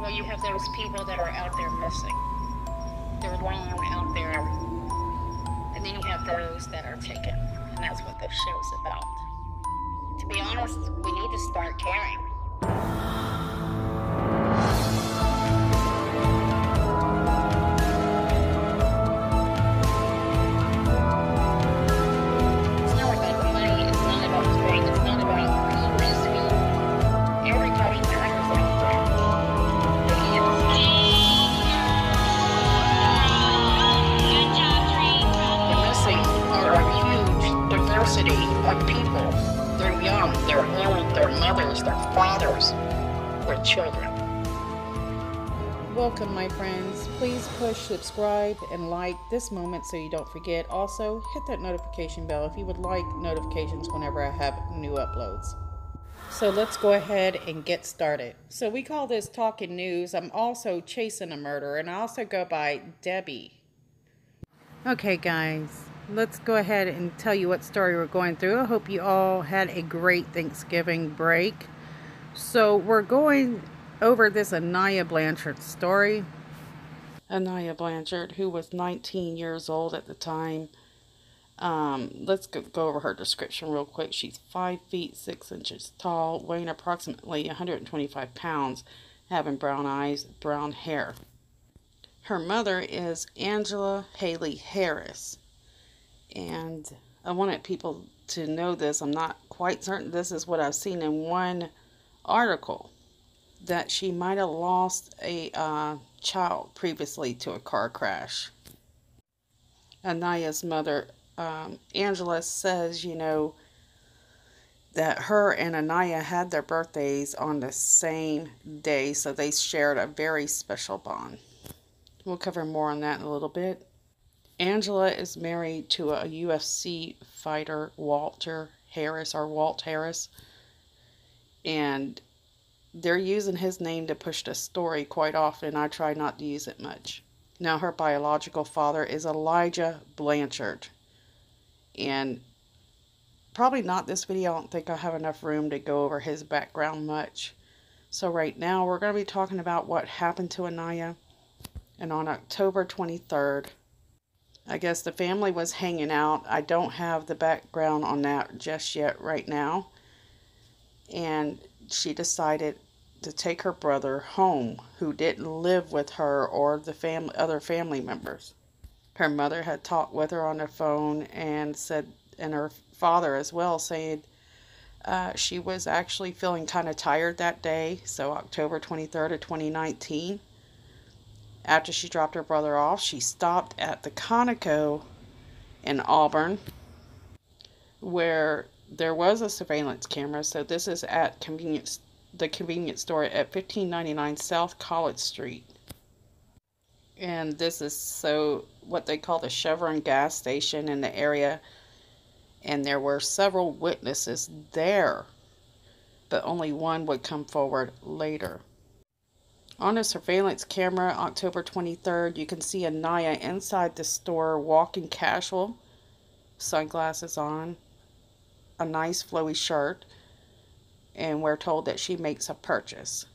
Well, you have those people that are out there missing. They're alone out there. And then you have those that are taken. And that's what this show's about. To be honest, we need to start caring. It's not about money. It's not about fame. It's not about who is who. Everybody matters out there. The missing are a huge diversity of people. They're young, they're old, they're mothers, they're fathers, they're children. Welcome, my friends. Please push subscribe and like this moment so you don't forget. Also, hit that notification bell if you would like notifications whenever I have new uploads. So let's go ahead and get started. So we call this Talking News. I'm also chasing a murder, and I also go by Debbie. Okay, guys, let's go ahead and tell you what story we're going through. I hope you all had a great Thanksgiving break. So we're going over this Aniah Blanchard story. Aniah Blanchard, who was 19 years old at the time. Let's go over her description real quick. She's 5 feet 6 inches tall, weighing approximately 125 pounds, having brown eyes, brown hair. Her mother is Angela Haley Harris. And I wanted people to know this. I'm not quite certain. This is what I've seen in one article, that she might have lost a child previously to a car crash. Aniah's mother, Angela, says, that her and Aniah had their birthdays on the same day, so they shared a very special bond. We'll cover more on that in a little bit. Angela is married to a UFC fighter, Walt Harris, and they're using his name to push the story quite often. I try not to use it much. Now, her biological father is Elijah Blanchard, and probably not this video. I don't think I have enough room to go over his background much. So right now, we're going to be talking about what happened to Aniah. And on October 23rd, I guess the family was hanging out. I don't have the background on that just yet right now. And she decided to take her brother home, who didn't live with her or the other family members. Her mother had talked with her on the phone and said, and her father as well, saying she was actually feeling kind of tired that day. So October 23rd of 2019. After she dropped her brother off, she stopped at the Conoco in Auburn, where there was a surveillance camera. So this is at the convenience store at 1599 South College Street. And this is what they call the Chevron gas station in the area. And there were several witnesses there, but only one would come forward later. On the surveillance camera, October 23rd, you can see Aniah inside the store walking casual, sunglasses on, a nice flowy shirt, and we're told that she makes a purchase.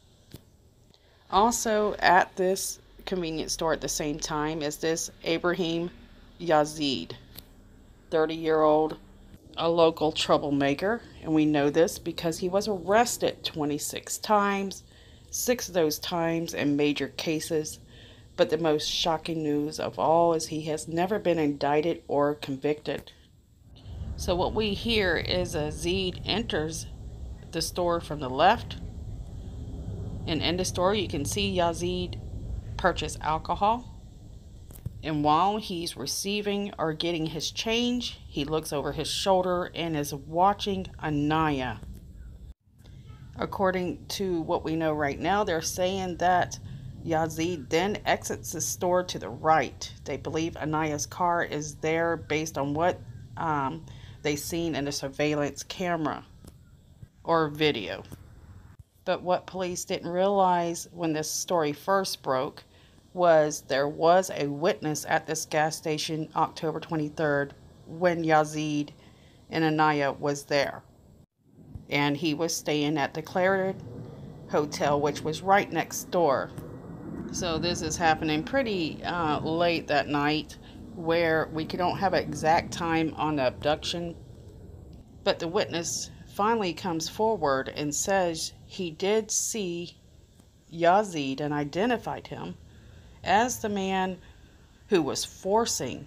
Also at this convenience store at the same time is this Ibrahim Yazid, 30-year-old, a local troublemaker, and we know this because he was arrested 26 times. 6 of those times in major cases, but the most shocking news of all is he has never been indicted or convicted. So what we hear is Yazid enters the store from the left, and in the store you can see Yazid purchase alcohol, and while he's receiving or getting his change, he looks over his shoulder and is watching Aniah. According to what we know right now, they're saying that Yazid then exits the store to the right. They believe Aniah's car is there based on what they seen in the surveillance camera or video. But what police didn't realize when this story first broke was there was a witness at this gas station October 23rd when Yazid and Aniah was there. And he was staying at the Claret hotel, which was right next door. So this is happening pretty late that night, where we don't have an exact time on the abduction, but the witness finally comes forward and says he did see Yazid and identified him as the man who was forcing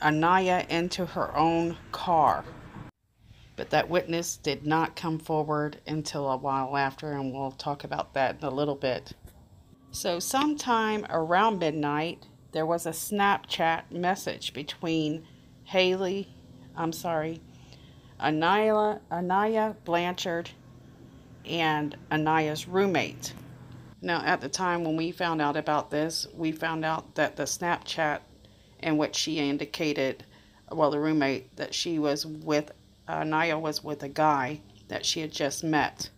Aniah into her own car. But that witness did not come forward until a while after, and we'll talk about that in a little bit. So sometime around midnight, there was a Snapchat message between Aniah Blanchard and Aniah's roommate. Now, at the time when we found out about this, we found out that the Snapchat in which she indicated, well, the roommate, that she was with, Aniah was with a guy that she had just met.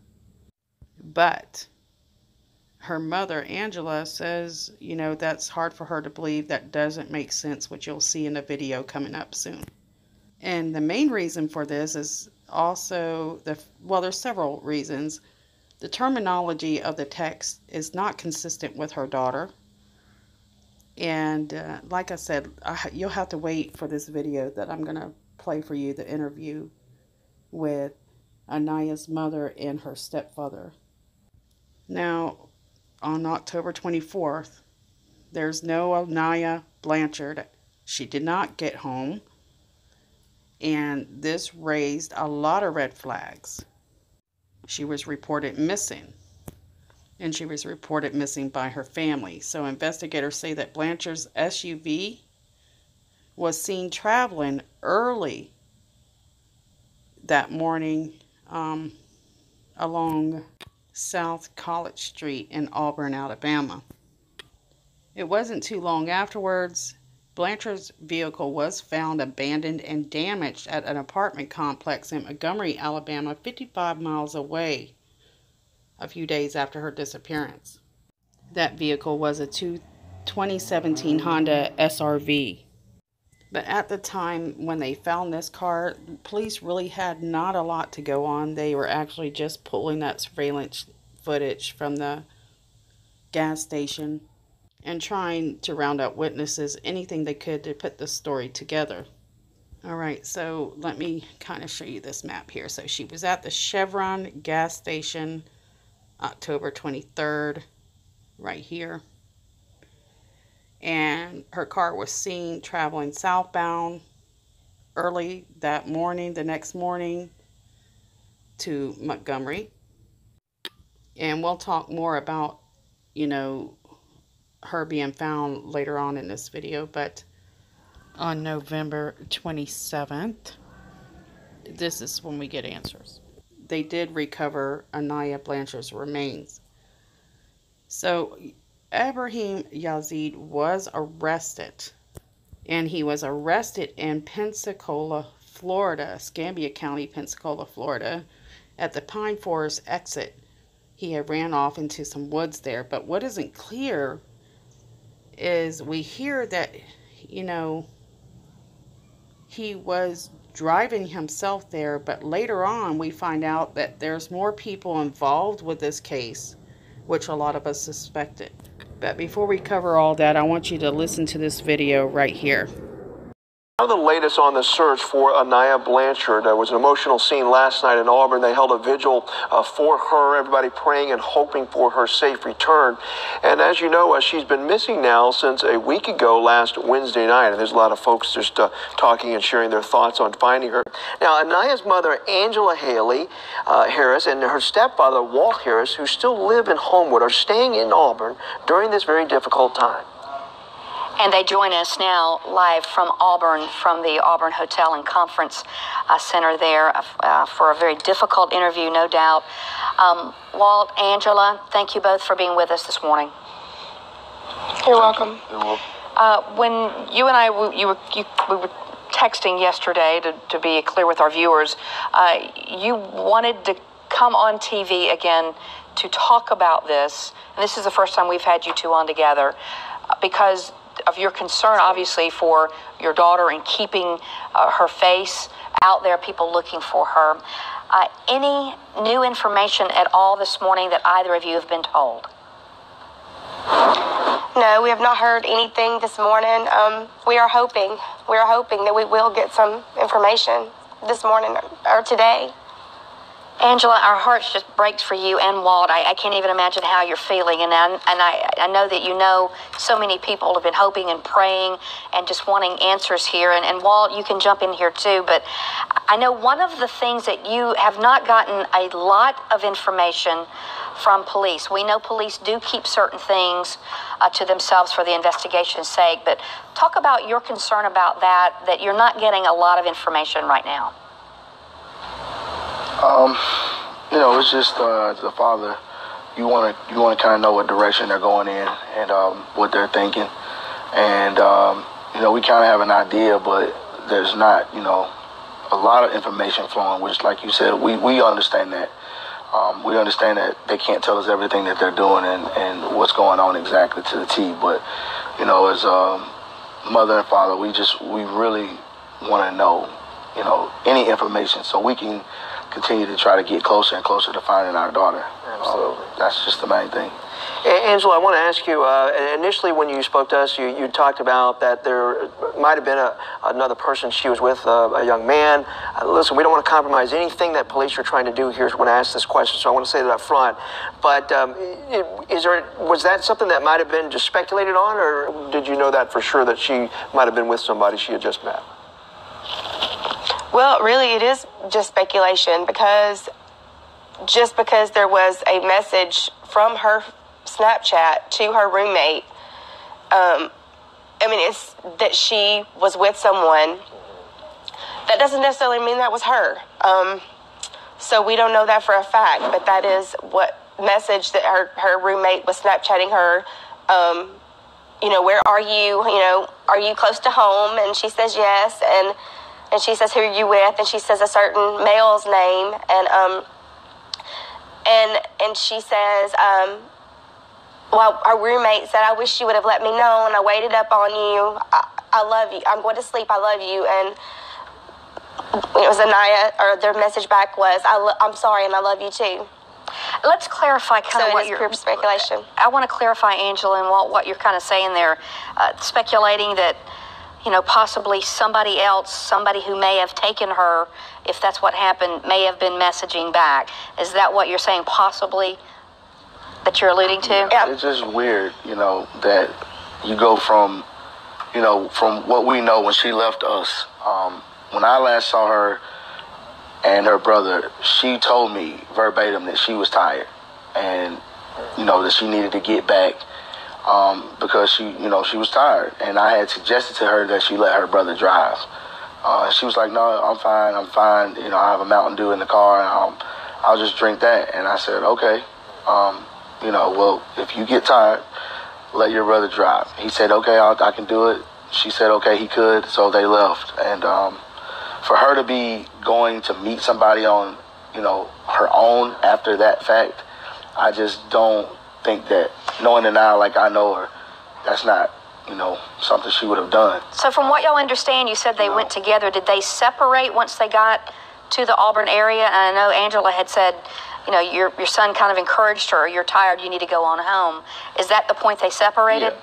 But her mother, Angela, says, that's hard for her to believe. That doesn't make sense, which you'll see in a video coming up soon. And the main reason for this is also, there's several reasons. The terminology of the text is not consistent with her daughter. And like I said, you'll have to wait for this video that I'm going to play for you, the interview with Aniah's mother and her stepfather. Now, on October 24th, there's no Aniah Blanchard. She did not get home. And this raised a lot of red flags. She was reported missing. And she was reported missing by her family. So investigators say that Blanchard's SUV was seen traveling early that morning along South College Street in Auburn, Alabama. It wasn't too long afterwards, Blanchard's vehicle was found abandoned and damaged at an apartment complex in Montgomery, Alabama, 55 miles away, a few days after her disappearance. That vehicle was a 2017 Honda SRV. But at the time when they found this car, police really had not a lot to go on. They were actually just pulling that surveillance footage from the gas station and trying to round up witnesses, anything they could to put the story together. All right, so let me kind of show you this map here. So she was at the Chevron gas station October 23rd, right here. And her car was seen traveling southbound early that morning, the next morning, to Montgomery. And we'll talk more about, her being found later on in this video. But on November 27th, this is when we get answers. They did recover Aniah Blanchard's remains. So Ibrahim Yazid was arrested, and he was arrested in Pensacola, Florida, Escambia County, Pensacola, Florida, at the Pine Forest exit. He had ran off into some woods there, but what isn't clear is we hear that, he was driving himself there, but later on we find out that there's more people involved with this case, which a lot of us suspected. But before we cover all that, I want you to listen to this video right here. Now the latest on the search for Aniah Blanchard. There was an emotional scene last night in Auburn. They held a vigil for her, everybody praying and hoping for her safe return. And as you know, she's been missing now since a week ago, last Wednesday night. And there's a lot of folks just talking and sharing their thoughts on finding her. Now, Aniah's mother, Angela Harris, and her stepfather, Walt Harris, who still live in Homewood, are staying in Auburn during this very difficult time. And they join us now live from Auburn, from the Auburn Hotel and Conference Center there for a very difficult interview, no doubt. Walt, Angela, thank you both for being with us this morning. You're welcome. When you and I, we were texting yesterday, to be clear with our viewers, you wanted to come on TV again to talk about this. And this is the first time we've had you two on together because of your concern, obviously, for your daughter and keeping her face out there, people looking for her. Any new information at all this morning that either of you have been told? No, we have not heard anything this morning. We are hoping that we will get some information this morning or today. Angela, our hearts just breaks for you and Walt. I can't even imagine how you're feeling. And I know that you know so many people have been hoping and praying and just wanting answers here. And Walt, you can jump in here too. But I know one of the things that you have not gotten a lot of information from police. We know police do keep certain things to themselves for the investigation's sake. But talk about your concern about that you're not getting a lot of information right now. It's just the father. You want to kind of know what direction they're going in and what they're thinking, and we kind of have an idea, but there's not a lot of information flowing. Which, like you said, we understand that. We understand that they can't tell us everything that they're doing and what's going on exactly to the T. But as mother and father, we really want to know any information so we can continue to try to get closer and closer to finding our daughter. Absolutely. That's just the main thing. Angela, I want to ask you, initially when you spoke to us, you talked about that there might have been another person she was with, a young man. Listen, we don't want to compromise anything that police are trying to do here when I ask this question, so I want to say that up front. But was that something that might have been just speculated on, or did you know that for sure that she might have been with somebody she had just met? Well, really, it is just speculation because there was a message from her Snapchat to her roommate. It's that she was with someone. That doesn't necessarily mean that was her. So we don't know that for a fact, but that is what message that her roommate was Snapchatting her. Where are you? Are you close to home? And she says yes. And she says, who are you with? And she says a certain male's name. And she says, well, our roommate said, I wish you would have let me know. And I waited up on you. I love you. I'm going to sleep. I love you. And it was Aniah, or their message back was, I'm sorry, and I love you too. Let's clarify kind of what you're... pure speculation. I want to clarify, Angela, and what you're kind of saying there. Speculating that possibly somebody else, somebody who may have taken her, if that's what happened, may have been messaging back. Is that what you're saying, possibly, that you're alluding to? Yeah. It's just weird, that you go from what we know when she left us. When I last saw her and her brother, she told me verbatim that she was tired and, that she needed to get back. Because she was tired, and I had suggested to her that she let her brother drive. She was like, "No, I'm fine. I have a Mountain Dew in the car, and I'll just drink that." And I said, "Okay, well, if you get tired, let your brother drive." He said, "Okay, I can do it." She said, "Okay, he could." So they left, and for her to be going to meet somebody on, her own after that fact, I just don't think that, knowing her now like I know her, that's not, something she would have done. So from what y'all understand, you said they went together. Did they separate once they got to the Auburn area? And I know Angela had said, your son kind of encouraged her, you're tired, you need to go on home. Is that the point they separated?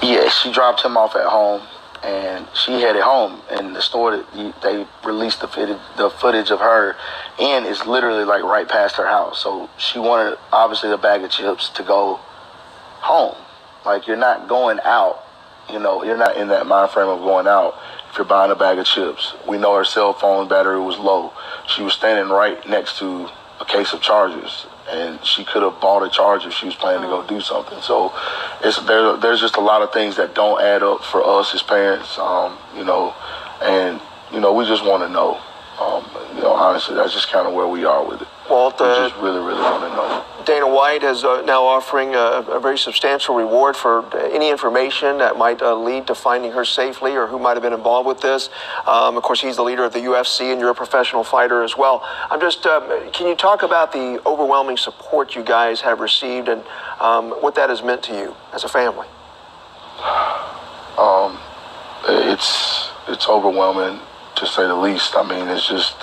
Yeah, she dropped him off at home, and she headed home. And the store that they released the footage of her in is literally like right past her house. So she wanted, obviously, a bag of chips to go home. Like, you're not going out, you're not in that mind frame of going out if you're buying a bag of chips. We know her cell phone battery was low. She was standing right next to a case of chargers, and she could have bought a charger if she was planning to go do something. So there's just a lot of things that don't add up for us as parents, and we just want to know. Honestly, that's just kind of where we are with it. Walt, we just really, really want to know. Dana White is now offering a very substantial reward for any information that might lead to finding her safely or who might have been involved with this. Of course, he's the leader of the UFC, and you're a professional fighter as well. I'm just, can you talk about the overwhelming support you guys have received and what that has meant to you as a family? It's overwhelming to say the least. I mean, it's just,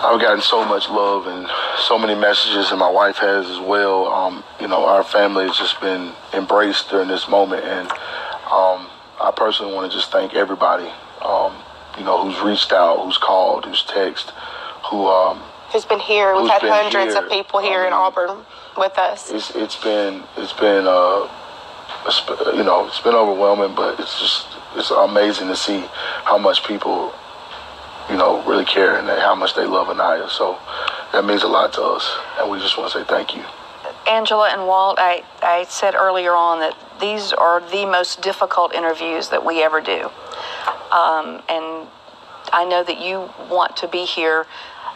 I've gotten so much love and so many messages, and my wife has as well. Our family has just been embraced during this moment, and I personally want to just thank everybody, who's reached out, who's called, who's texted, who's been here. We've had hundreds of people here in Auburn with us. It's been overwhelming, but it's amazing to see how much people, really care and how much they love Aniah. So that means a lot to us, and we just want to say thank you. Angela and Walt, I said earlier on that these are the most difficult interviews that we ever do. And I know that you want to be here.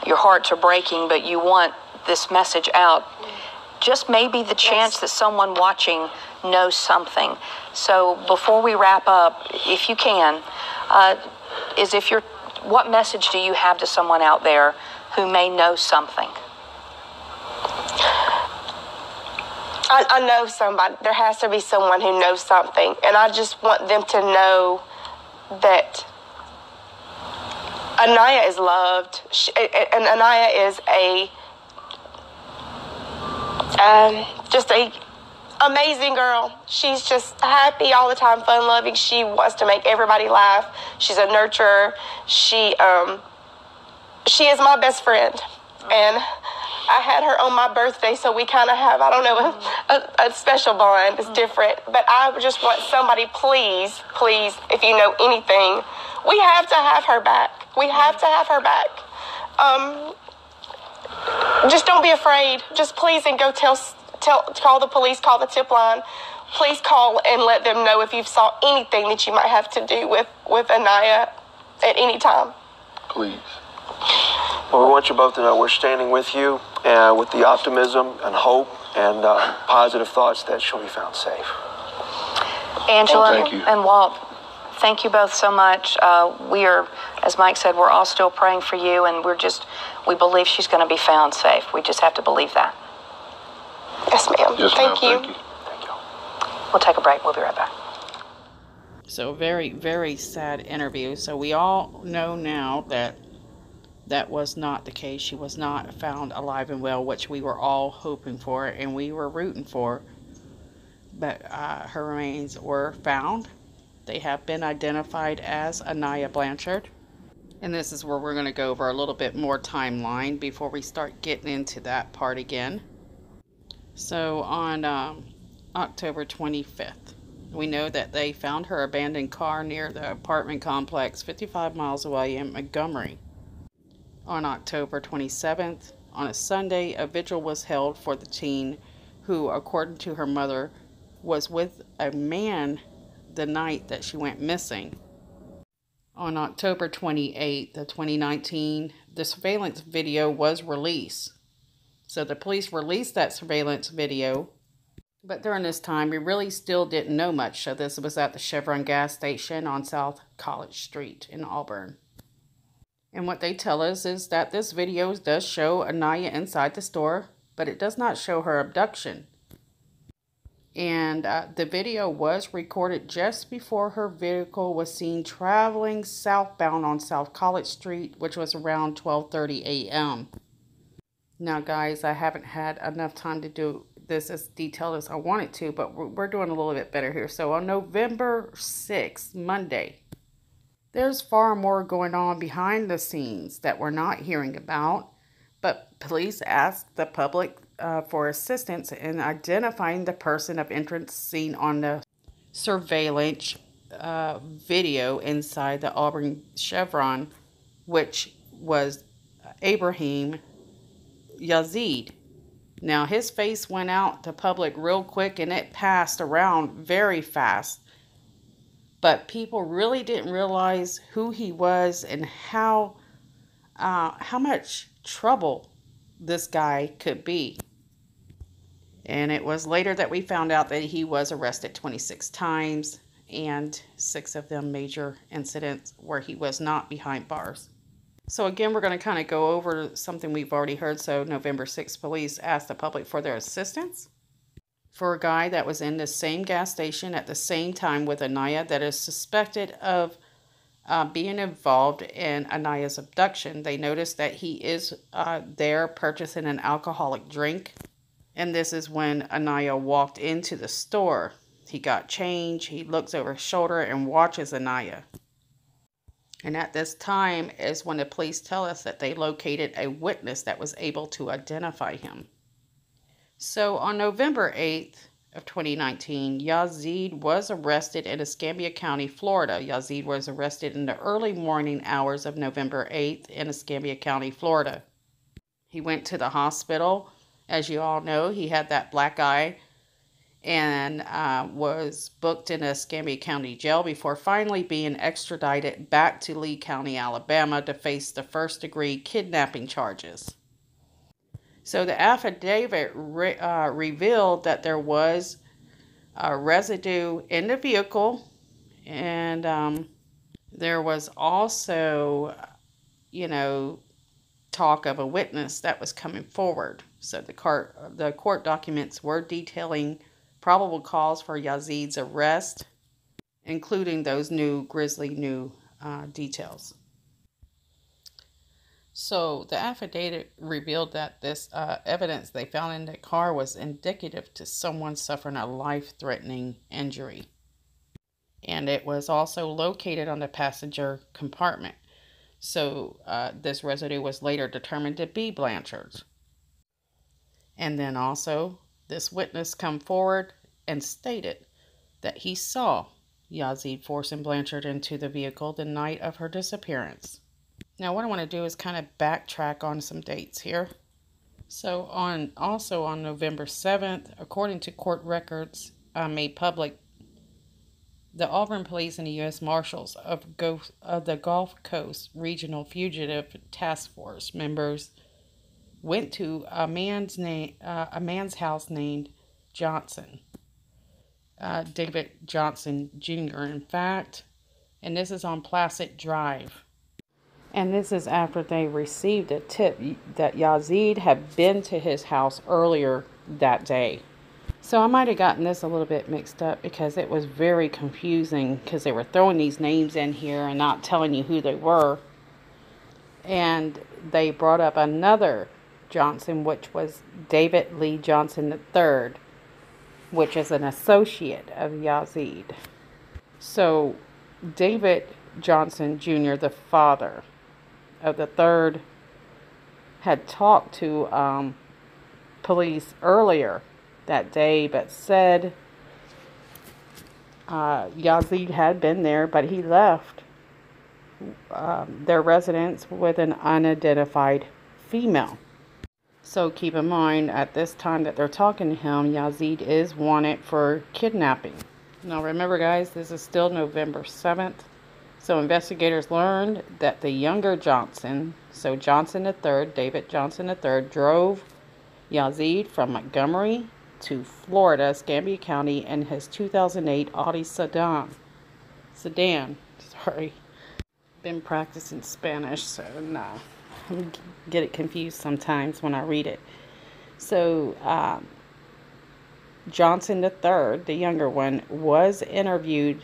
Your hearts are breaking, but you want this message out. Just maybe the chance that someone watching knows something. So before we wrap up, if you can, what message do you have to someone out there who may know something? I know somebody. There has to be someone who knows something. And I just want them to know that Aniah is loved. And Aniah is just a amazing girl. She's just happy all the time, fun-loving. She wants to make everybody laugh. She's a nurturer. She is my best friend. And I had her on my birthday, so we kind of have, a special bond. It's different. But I just want somebody, please, if you know anything, we have to have her back. We have to have her back. Just don't be afraid. Just please, and go call the police, call the tip line. Please call and let them know if you saw anything that you might have to do with Aniah at any time. Please. Well, we want you both to know we're standing with you with the optimism and hope and positive thoughts that she'll be found safe. Angela and Walt, thank you both so much. We are, as Mike said, we're all still praying for you, and we believe she's going to be found safe. We just have to believe that. Yes, ma'am. Yes, Thank you. Thank you. We'll take a break. We'll be right back. So very, very sad interview. So we all know now that was not the case. She was not found alive and well, which we were all hoping for and we were rooting for. But her remains were found. They have been identified as Aniah Blanchard. And this is where we're going to go over a little bit more timeline before we start getting into that part again. So on October 25th, we know that they found her abandoned car near the apartment complex 55 miles away in Montgomery. On October 27th, on a Sunday, a vigil was held for the teen who, according to her mother, was with a man the night that she went missing. On October 28th, 2019, the surveillance video was released. So the police released that surveillance video, but during this time, we really still didn't know much. So this was at the Chevron gas station on South College Street in Auburn. And what they tell us is that this video does show Aniah inside the store, but it does not show her abduction. And the video was recorded just before her vehicle was seen traveling southbound on South College Street, which was around 12:30 a.m. Now, guys, I haven't had enough time to do this as detailed as I wanted to, but we're doing a little bit better here. So on November 6th, Monday, there's far more going on behind the scenes that we're not hearing about, but police asked the public for assistance in identifying the person of interest seen on the surveillance video inside the Auburn Chevron, which was Abraham Yazid. Now, his face went out to public real quick and it passed around very fast. But people really didn't realize who he was and how much trouble this guy could be. And it was later that we found out that he was arrested 26 times and 6 of them major incidents where he was not behind bars. So again, we're going to kind of go over something we've already heard. So November 6th, police asked the public for their assistance for a guy that was in the same gas station at the same time with Aniah that is suspected of being involved in Aniah's abduction. They noticed that he is there purchasing an alcoholic drink. And this is when Aniah walked into the store. He got change. He looks over his shoulder and watches Aniah. And at this time is when the police tell us that they located a witness that was able to identify him. So on November 8th of 2019, Yazid was arrested in Escambia County, Florida. Yazid was arrested in the early morning hours of November 8th in Escambia County, Florida. He went to the hospital. As you all know, he had that black eye and was booked in Escambia County Jail before finally being extradited back to Lee County, Alabama to face the first-degree kidnapping charges. So the affidavit revealed that there was residue in the vehicle, and there was also, talk of a witness that was coming forward. So the court documents were detailing probable cause for Yazid's arrest, including those grisly new details. So the affidavit revealed that this evidence they found in the car was indicative to someone suffering a life-threatening injury. And it was also located on the passenger compartment. So this residue was later determined to be Blanchard's. And then also, this witness come forward and stated that he saw Yazid forcing Blanchard into the vehicle the night of her disappearance. Now, what I want to do is kind of backtrack on some dates here. So, also on November 7th, according to court records made public, the Auburn Police and the U.S. Marshals of the Gulf Coast Regional Fugitive Task Force members went to a man's house named Johnson, David Johnson Jr. in fact, and this is on Placid Drive. And this is after they received a tip that Yazid had been to his house earlier that day. So I might have gotten this a little bit mixed up because it was very confusing because they were throwing these names in here and not telling you who they were. And they brought up another Johnson, which was David Lee Johnson III, which is an associate of Yazid. So David Johnson Jr., the father of the third, had talked to police earlier that day, but said Yazid had been there, but he left their residence with an unidentified female. So keep in mind, at this time that they're talking to him, Yazid is wanted for kidnapping. Now remember guys, this is still November 7th. So investigators learned that the younger Johnson, so Johnson III, David Johnson III, drove Yazid from Montgomery to Florida, Escambia County, in his 2008 Audi sedan. Been practicing Spanish, so nah. I get it confused sometimes when I read it. So Johnson III, the younger one, was interviewed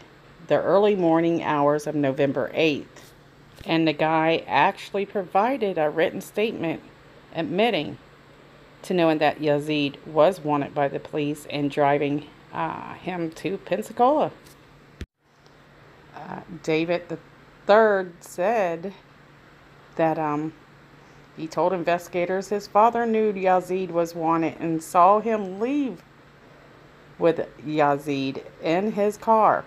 the early morning hours of November 8th. And the guy actually provided a written statement admitting to knowing that Yazid was wanted by the police and driving him to Pensacola. David III said that he told investigators his father knew Yazid was wanted and saw him leave with Yazid in his car.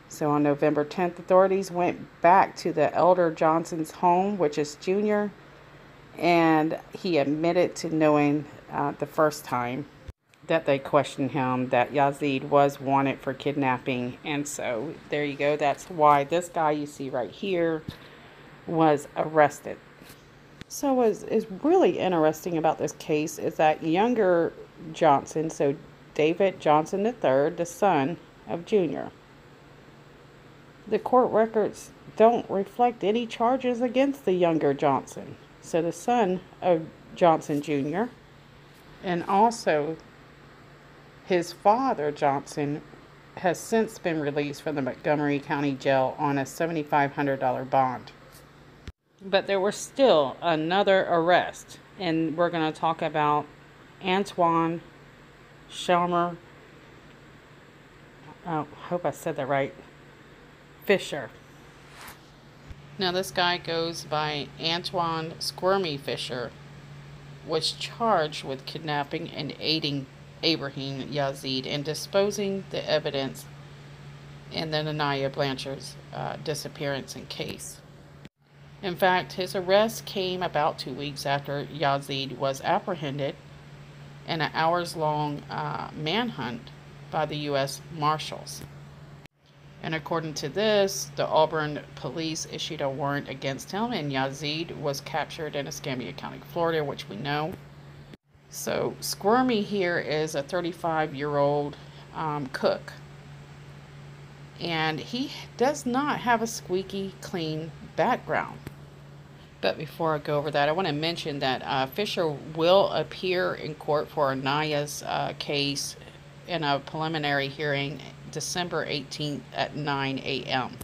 So on November 10th, authorities went back to the elder Johnson's home, which is Junior, and he admitted to knowing the first time that they questioned him that Yazid was wanted for kidnapping. And so there you go. That's why this guy you see right here was arrested. So what is really interesting about this case is that younger Johnson, so David Johnson III, the son of Junior, the court records don't reflect any charges against the younger Johnson. So the son of Johnson Jr. and also his father, Johnson, has since been released from the Montgomery County Jail on a $7,500 bond. But there was still another arrest, and we're going to talk about Antoine Shelmer. I hope I said that right. Fisher. Now this guy goes by Antoine Squirmy Fisher, was charged with kidnapping and aiding Ibrahim Yazid and disposing the evidence in the Aniah Blanchard's disappearance and case. In fact, his arrest came about 2 weeks after Yazid was apprehended in an hours-long manhunt by the U.S. Marshals. And according to this, the Auburn police issued a warrant against him, and Yazid was captured in Escambia County, Florida, which we know. So Squirmy here is a 35-year-old cook, and he does not have a squeaky clean background. But before I go over that, I want to mention that Fisher will appear in court for Aniah's case in a preliminary hearing December 18th at 9 a.m.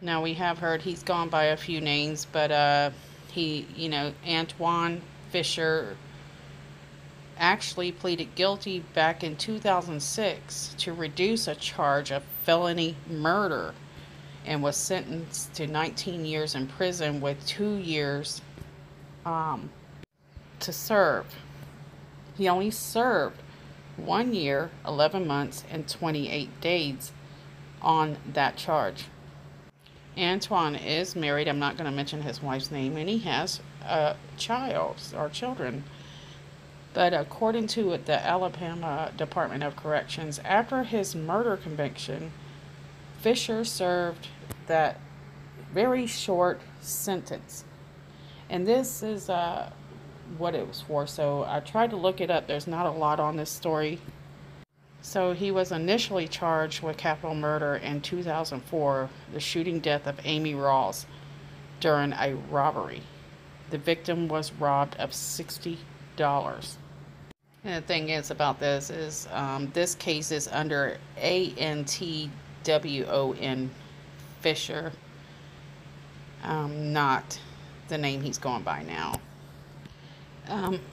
Now, we have heard he's gone by a few names, but Antoine Fisher actually pleaded guilty back in 2006 to reduce a charge of felony murder and was sentenced to 19 years in prison with 2 years to serve. He only served 1 year, 11 months, and 28 days on that charge. Antoine is married. I'm not going to mention his wife's name, and he has a child or children. But according to the Alabama Department of Corrections, after his murder conviction, Fisher served that very short sentence. And this is what it was for. So I tried to look it up. There's not a lot on this story. So he was initially charged with capital murder in 2004, the shooting death of Amy Rawls during a robbery. The victim was robbed of $60. And the thing is about this is this case is under ANTWON Fisher, not the name he's going by now.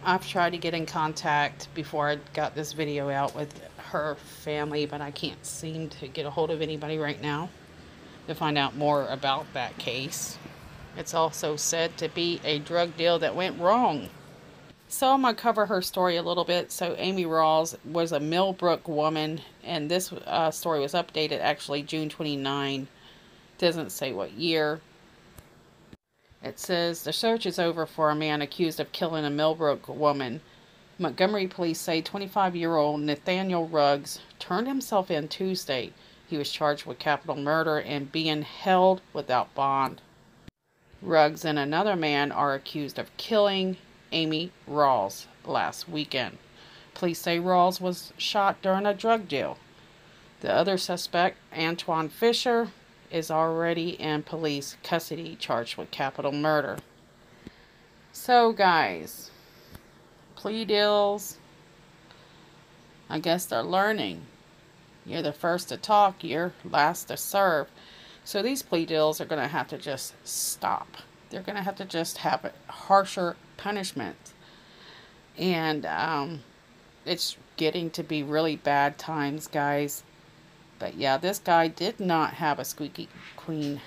I've tried to get in contact before I got this video out with her family, but I can't seem to get a hold of anybody right now to find out more about that case. It's also said to be a drug deal that went wrong. So I'm going to cover her story a little bit. So Amy Rawls was a Millbrook woman, and this story was updated actually June 29. Doesn't say what year. It says, the search is over for a man accused of killing a Millbrook woman. Montgomery police say 25-year-old Nathaniel Ruggs turned himself in Tuesday. He was charged with capital murder and being held without bond. Ruggs and another man are accused of killing Amy Rawls last weekend. Police say Rawls was shot during a drug deal. The other suspect, Antoine Fisher, is already in police custody, charged with capital murder. So guys, plea deals, I guess they're learning. You're the first to talk, you're last to serve. So these plea deals are going to have to just stop. They're going to have to just have a harsher punishment. And it's getting to be really bad times, guys. But yeah, this guy did not have a squeaky clean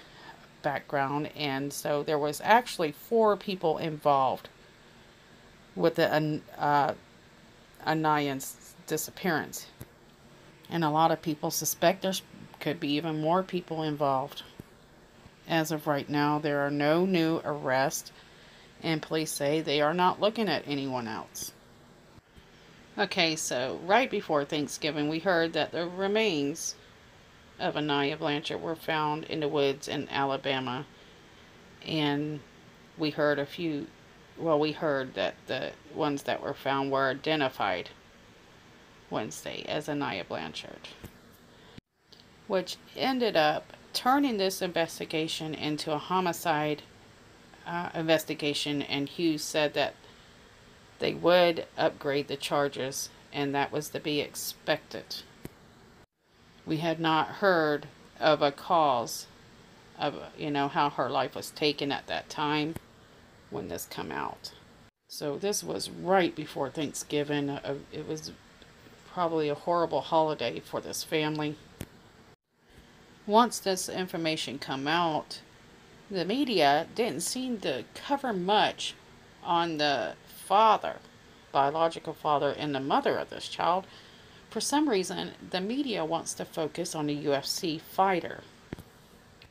background, and so there was actually 4 people involved with the Aniah's disappearance. And a lot of people suspect there could be even more people involved. As of right now, there are no new arrests, and police say they are not looking at anyone else. Okay, so right before Thanksgiving, we heard that the remains of Aniah Blanchard were found in the woods in Alabama. And we heard that the ones that were found were identified Wednesday as Aniah Blanchard, which ended up turning this investigation into a homicide investigation, and Hughes said that they would upgrade the charges, and that was to be expected. We had not heard of a cause of, how her life was taken at that time when this come out. So this was right before Thanksgiving. It was probably a horrible holiday for this family. Once this information come out, the media didn't seem to cover much on the father, biological father, and the mother of this child. For some reason, the media wants to focus on the UFC fighter.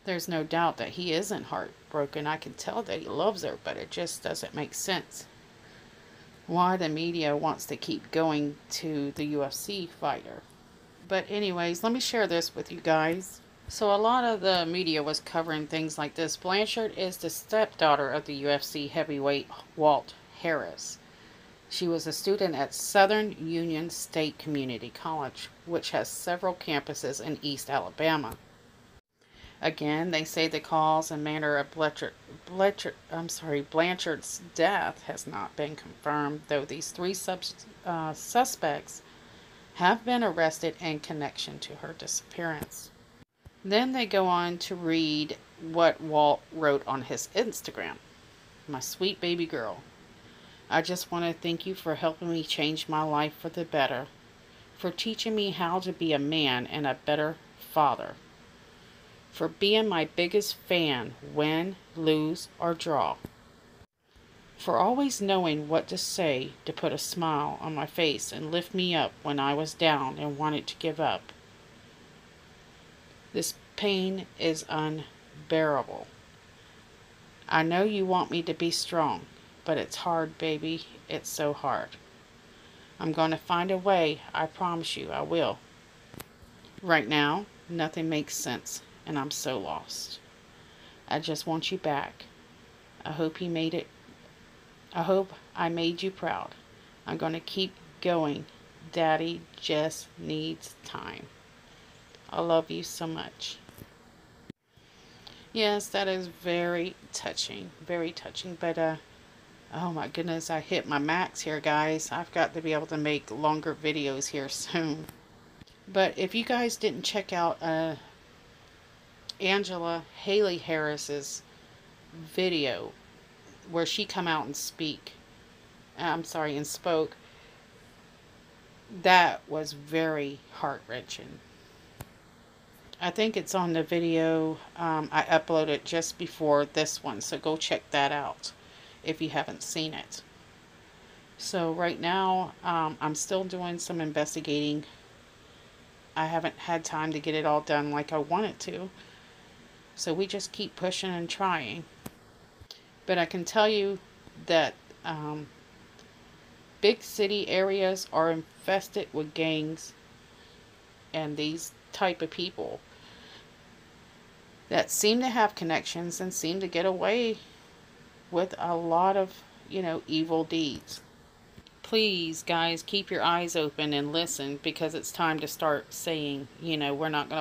There's no doubt that he isn't heartbroken. I can tell that he loves her, but it just doesn't make sense why the media wants to keep going to the UFC fighter. But anyways, let me share this with you guys. So a lot of the media was covering things like this. Blanchard is the stepdaughter of the UFC heavyweight Walt Harris. She was a student at Southern Union State Community College, which has several campuses in East Alabama. Again, they say the cause and manner of Blanchard's death has not been confirmed, though these three suspects have been arrested in connection to her disappearance. Then they go on to read what Walt wrote on his Instagram. My sweet baby girl, I just want to thank you for helping me change my life for the better, for teaching me how to be a man and a better father, for being my biggest fan, win, lose, or draw, for always knowing what to say to put a smile on my face and lift me up when I was down and wanted to give up. This pain is unbearable. I know you want me to be strong, but it's hard, baby. It's so hard. I'm going to find a way. I promise you I will. Right now, nothing makes sense, and I'm so lost. I just want you back. I hope I made you proud. I'm going to keep going. Daddy just needs time. I love you so much. Yes, that is very touching. Very touching. But, oh my goodness, I hit my max here, guys. I've got to be able to make longer videos here soon. But if you guys didn't check out Angela Haley Harris's video where she come out and spoke, that was very heart-wrenching. I think it's on the video I uploaded just before this one, so go check that out if you haven't seen it. So right now, I'm still doing some investigating. I haven't had time to get it all done like I wanted to, so we just keep pushing and trying. But I can tell you that big city areas are infested with gangs and these type of people that seem to have connections and seem to get away with a lot of, evil deeds. Please, guys, keep your eyes open and listen, because it's time to start saying, we're not going to